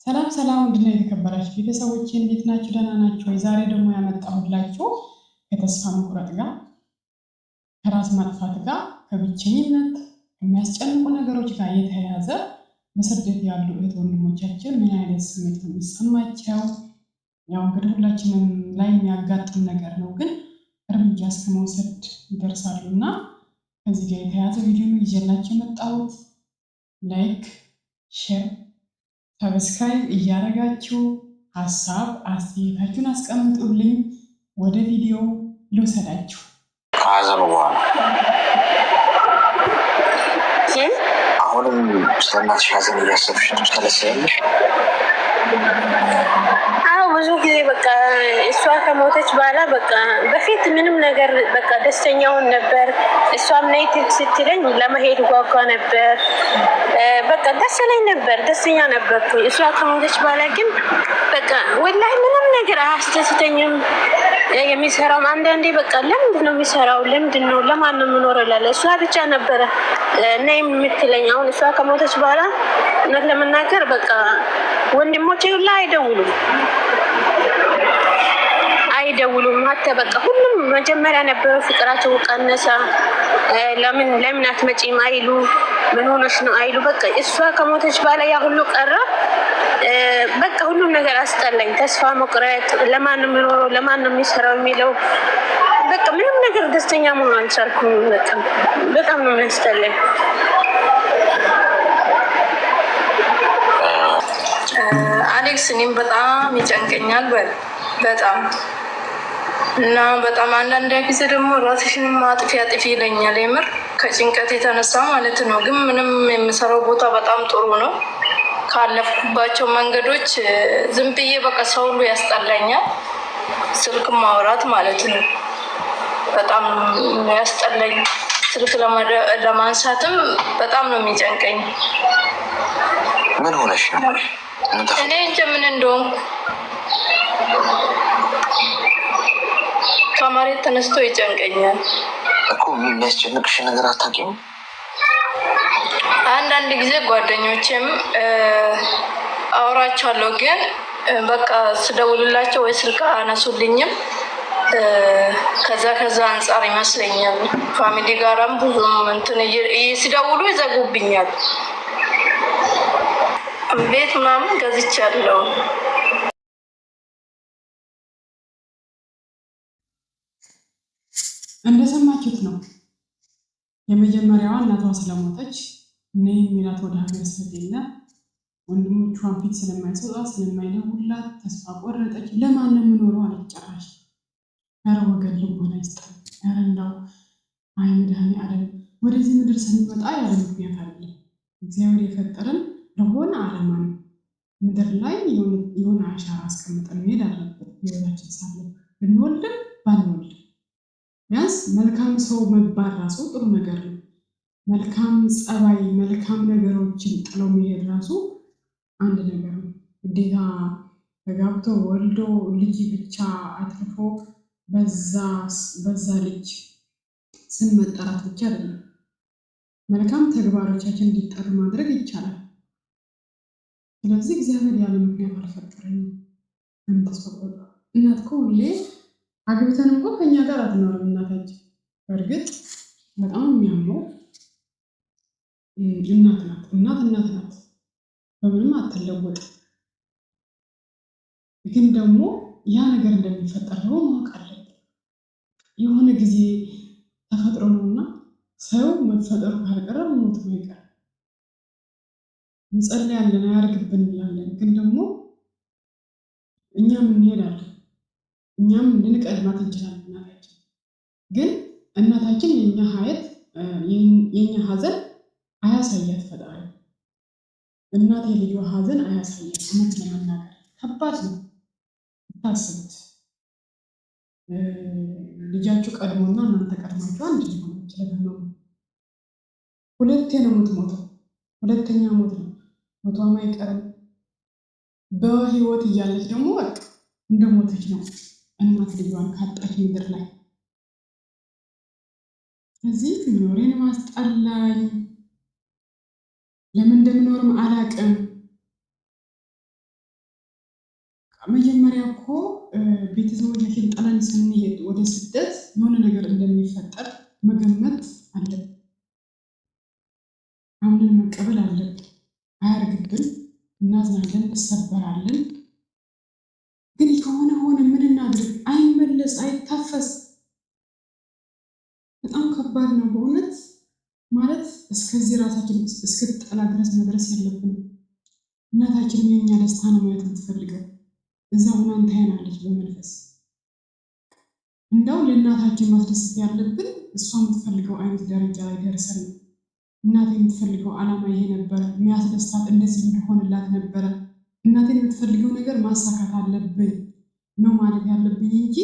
ሰላም ሰላም እንድና የተከበራችሁ ቤተሰቦቼ እንዴት ናችሁ? ደህና ናችሁ ወይ? ዛሬ ደግሞ ያመጣሁላችሁ ከተስፋ መቁረጥ ጋር ከራስ ማጥፋት ጋር ከብቸኝነት የሚያስጨንቁ ነገሮች ጋር የተያያዘ በስደት ያሉ እህት ወንድሞቻችን ምን አይነት ስሜት ነው የሚሰማቸው? ያው እንግዲህ ሁላችንም ላይ የሚያጋጥም ነገር ነው፣ ግን እርምጃ እስከ መውሰድ ይደርሳሉ እና ከዚህ ጋር የተያያዘ ቪዲዮ ይዤላችሁ የመጣሁት ላይክ ሼር ሰብስክራይብ እያደረጋችሁ ሀሳብ አስተያየታችሁን አስቀምጡልኝ። ወደ ቪዲዮ ልውሰዳችሁ። ከሀዘኑ በኋላ አሁንም ስለእናትሽ ሀዘን እያሰብሽ ትመለሳለሽ? ብዙ ጊዜ በቃ እሷ ከሞተች በኋላ በቃ በፊት ምንም ነገር በቃ ደስተኛውን ነበር። እሷም ነይ ስትለኝ ለመሄድ ጓጓ ነበር። በቃ ደስ ይለኝ ነበር፣ ደስተኛ ነበርኩ። እሷ ከሞተች በኋላ ግን በቃ ወላሂ ምንም ነገር አያስደስተኝም። የሚሰራው አንዳንዴ በቃ ለምንድን ነው የሚሰራው? ለምንድን ነው ለማን ነው የምኖረው ይላል። እሷ ብቻ ነበረ ነይ የምትለኝ። አሁን እሷ ከሞተች በኋላ እውነት ለመናገር በቃ ወንድሞቼ ሁላ አይደውሉም ሀተ በቃ ሁሉም መጀመሪያ ነበረ ፍቅራቸው ቀነሰ። ለምን አትመጪም አይሉ፣ ምን ሆነሽ ነው አይሉ። በቃ እሷ ከሞተች በኋላ ያ ሁሉ ቀረ። በቃ ሁሉም ነገር አስጠላኝ። ተስፋ መቁረጥ፣ ለማን ነው የሚኖረው፣ ለማን ነው የሚሰራው የሚለው በቃ ምንም ነገር ደስተኛ መሆን አልቻልኩም። በጣም ነው የሚያስጠላኝ። አሌክስ እኔም በጣም ይጨንቀኛል በጣም እና በጣም አንዳንድ ጊዜ ደግሞ ራስሽን አጥፊ ይለኛል። የምር ከጭንቀት የተነሳ ማለት ነው። ግን ምንም የምሰራው ቦታ በጣም ጥሩ ነው። ካለፍኩባቸው መንገዶች ዝም ብዬ በቃ ሰው ሁሉ ያስጠላኛል። ስልክ ማውራት ማለት ነው በጣም ያስጠላኝ። ስልክ ለማንሳትም በጣም ነው የሚጨንቀኝ። ምን ሆነሽ ነው? እኔ እንጃ ምን እንደሆንኩ ከመሬት ተነስቶ ይጨንቀኛል እኮ። የሚያስጨንቅሽ ነገር አታውቂም? አንዳንድ ጊዜ ጓደኞቼም አወራቸዋለሁ፣ ግን በቃ ስደውልላቸው ወይ ስልክ አነሱልኝም። ከዛ አንጻር ይመስለኛል ፋሚሊ ጋራም ብዙም እንትን ሲደውሉ ይዘጉብኛል። ቤት ምናምን ገዝቻለሁ። እንደሰማችሁት ነው። የመጀመሪያዋ እናቷ ስለሞተች እና የሚላት ወደ ሀገር ስለሌለ ወንድሞቿን ፊት ስለማይሰጧት ስለማይደውላት ተስፋ ቆረጠች። ለማን ነው የምኖረው አለች ጭራሽ። ኧረ ወገን ልቦና ይስጠን። ኧረ እንዳው አይ መድኃኒዓለም ወደዚህ ምድር ስንመጣ ያለ ምክንያት አይደለም። እግዚአብሔር የፈጠረን ለሆነ ዓላማ ነው። ምድር ላይ የሆነ አሻራ አስቀምጠን መሄድ አለብን። ህይወታችን ሳለ ብንወልድም ባንወልድም ቢያንስ መልካም ሰው መባል ራሱ ጥሩ ነገር ነው። መልካም ጸባይ፣ መልካም ነገሮችን ጥለው መሄድ ራሱ አንድ ነገር ነው። ግዴታ ተጋብቶ ወልዶ ልጅ ብቻ አትርፎ በዛ ልጅ ስም መጠራት ብቻ አይደለም። መልካም ተግባሮቻችን እንዲጠሩ ማድረግ ይቻላል። ስለዚህ እግዚአብሔር ያለ ምክንያት አልፈጠረኝም። ተስፋቆጣ እናት እኮ ሁሌ አግብተን እንኳ ከኛ ጋር አትኖርም እናታችን። በእርግጥ በጣም የሚያምነው እናት ናት። እናት ናት፣ በምንም አትለወጥ። ግን ደግሞ ያ ነገር እንደሚፈጠር ደግሞ ማወቅ አለብን። የሆነ ጊዜ ተፈጥሮ ነውና ሰው መፈጠሩ ካልቀረ ሞት ነው ይቀር። እንጸልያለን አያርግብን እንላለን፣ ግን ደግሞ እኛም እንሄዳለን። እኛም ልንቀድማት እንችላለን እናታችን። ግን እናታችን የኛ ሀዘን አያሳያት ፈጣሪ። እናት የልጇ ሀዘን አያሳያት። እውነት ለመናገር ከባድ ነው። ታስቡት፣ ልጃችሁ ቀድሞና እናንተ ቀድማችሁ አንድ ሊሆን ይችላል። ሁለቴ ነው የምትሞተው። ሁለተኛ ሞት ነው። ሞቷም አይቀርም። በህይወት እያለች ደግሞ በቃ እንደሞተች ነው እናት ልጇን ካጣች ምድር ላይ። እዚህ መኖሬን ማስጠላኝ፣ ለምን እንደምኖርም አላቅም። መጀመሪያ እኮ ቤተሰቦቻችን ጥለን ስንሄድ ወደ ስደት የሆነ ነገር እንደሚፈጠር መገመት አለብን። አምነን መቀበል አለብን። አያርግብን፣ እናዝናለን፣ እንሰበራለን። ግን ከሆነ ሆነ ምን እናድርግ? አይመለስ፣ አይታፈስ። በጣም ከባድ ነው በእውነት ማለት እስከዚህ ራሳችን እስክትጠላ ድረስ መድረስ የለብንም። እናታችንም የኛ ደስታ ነው ማየት የምትፈልገው። እዛ ሆናን ታየናለች በመንፈስ። እንደው ለእናታችን ማስደሰት ያለብን እሷ የምትፈልገው አይነት ደረጃ ላይ ደርሰን ነው። እናቴ የምትፈልገው ዓላማ ይሄ ነበረ፣ የሚያስደስታት እንደዚህ እንዲሆንላት ነበረ፣ እናቴን የምትፈልገው ነገር ማሳካት አለብኝ ነው ማለት ያለብኝ እንጂ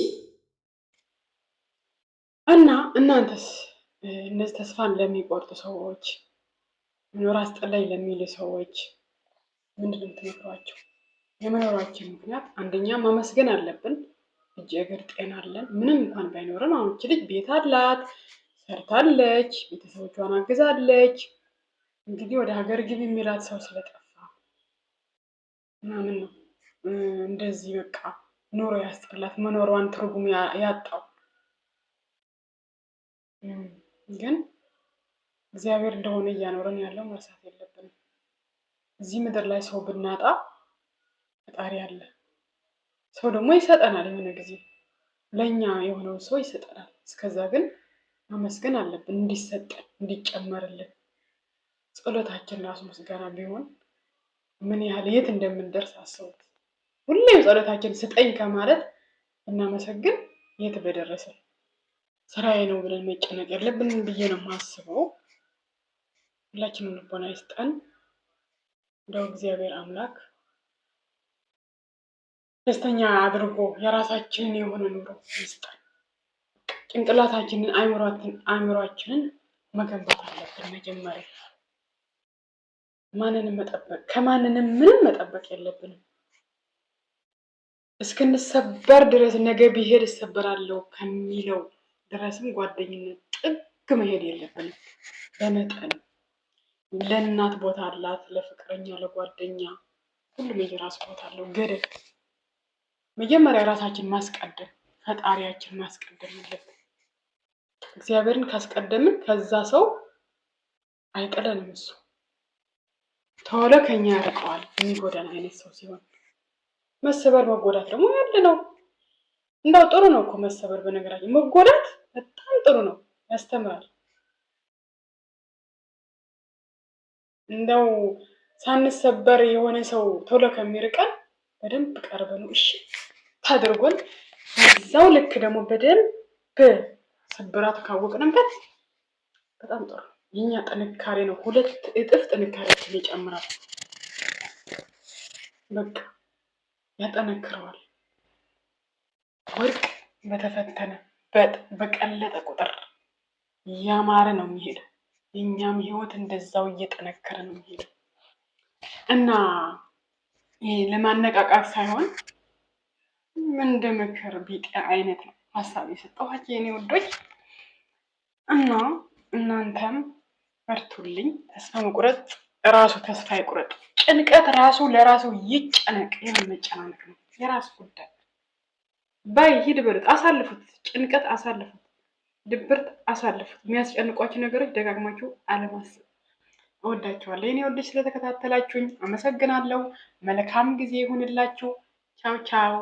እና እናንተስ እነዚህ ተስፋን ለሚቆርጡ ሰዎች፣ መኖር አስጠላኝ ለሚሉ ሰዎች ምንድን ነው የምትመክሯቸው? የመኖራችን ምክንያት አንደኛ ማመስገን አለብን። እጅ እግር ጤና አለን። ምንም እንኳን ባይኖረን አሁን እች ልጅ ቤት አላት፣ ሰርታለች፣ ቤተሰቦቿን አግዛለች። እንግዲህ ወደ ሀገር ግቢ የሚላት ሰው ስለጠፋ ምናምን ነው እንደዚህ በቃ ኑሮ ያስጠላት፣ መኖሯን ትርጉም ያጣው። ግን እግዚአብሔር እንደሆነ እያኖረን ያለው መርሳት የለብንም። እዚህ ምድር ላይ ሰው ብናጣ ፈጣሪ አለ። ሰው ደግሞ ይሰጠናል፣ የሆነ ጊዜ ለእኛ የሆነውን ሰው ይሰጠናል። እስከዛ ግን ማመስገን አለብን፣ እንዲሰጠን እንዲጨመርልን። ጸሎታችን ራሱ ምስጋና ቢሆን ምን ያህል የት እንደምንደርስ አስቡት። ሁሌም ጸሎታችን ስጠኝ ከማለት እናመሰግን የት በደረሰ። ስራዬ ነው ብለን መጨነቅ የለብንም ብዬ ነው የማስበው። ሁላችንም ልቦና ይስጠን። እንደው እግዚአብሔር አምላክ ደስተኛ አድርጎ የራሳችንን የሆነ ኑሮ ይስጠን። ጭንቅላታችንን አእምሯችንን መገንባት አለብን። መጀመሪያ ማንንም መጠበቅ ከማንንም ምንም መጠበቅ የለብንም። እስክንሰበር ድረስ ነገ ቢሄድ እሰበራለሁ ከሚለው ድረስም ጓደኝነት ጥግ መሄድ የለብንም። በመጠን ለእናት ቦታ አላት፣ ለፍቅረኛ፣ ለጓደኛ ሁሉም የራሱ ቦታ አለው። ገደብ መጀመሪያ ራሳችን ማስቀደም፣ ፈጣሪያችን ማስቀደም አለብን። እግዚአብሔርን ካስቀደምን ከዛ ሰው አይጥለንም። እሱ ቶሎ ከኛ ያርቀዋል። የሚጎዳን አይነት ሰው ሲሆን መሰበር መጎዳት ደግሞ ያለ ነው። እንደው ጥሩ ነው እኮ መሰበር። በነገራችን መጎዳት በጣም ጥሩ ነው፣ ያስተምራል። እንደው ሳንሰበር የሆነ ሰው ቶሎ ከሚርቀን በደንብ ቀርበ ነው እሺ ታድርጎን እዛው ልክ ደግሞ በደንብ ስብራት ካወቅንበት በጣም ጥሩ የኛ ጥንካሬ ነው። 2 እጥፍ ጥንካሬያችን ይጨምራል። በቃ ያጠነክረዋል። ወርቅ በተፈተነ በቀለጠ ቁጥር እያማረ ነው የሚሄደው። የኛም ህይወት እንደዛው እየጠነከረ ነው የሚሄደው እና ይሄ ለማነቃቃት ሳይሆን እንደ ምክር ቢጤ አይነት ነው ሀሳብ የሰጠኋቸው የኔ ወዶች። እና እናንተም በርቱልኝ። ተስፋ መቁረጥ ራሱ ተስፋ ይቁረጥ። ጭንቀት ራሱ ለራሱ ይጨነቅ። የመጨናነቅ ነው የራሱ ጉዳይ። ባይ ሂድ በሉት፣ አሳልፉት። ጭንቀት አሳልፉት፣ ድብርት አሳልፉት። የሚያስጨንቋችሁ ነገሮች ደጋግማችሁ አለማሰብ። እወዳችኋለሁ የኔ ወዶች፣ ስለተከታተላችሁኝ አመሰግናለሁ። መልካም ጊዜ ይሁንላችሁ። ቻው ቻው።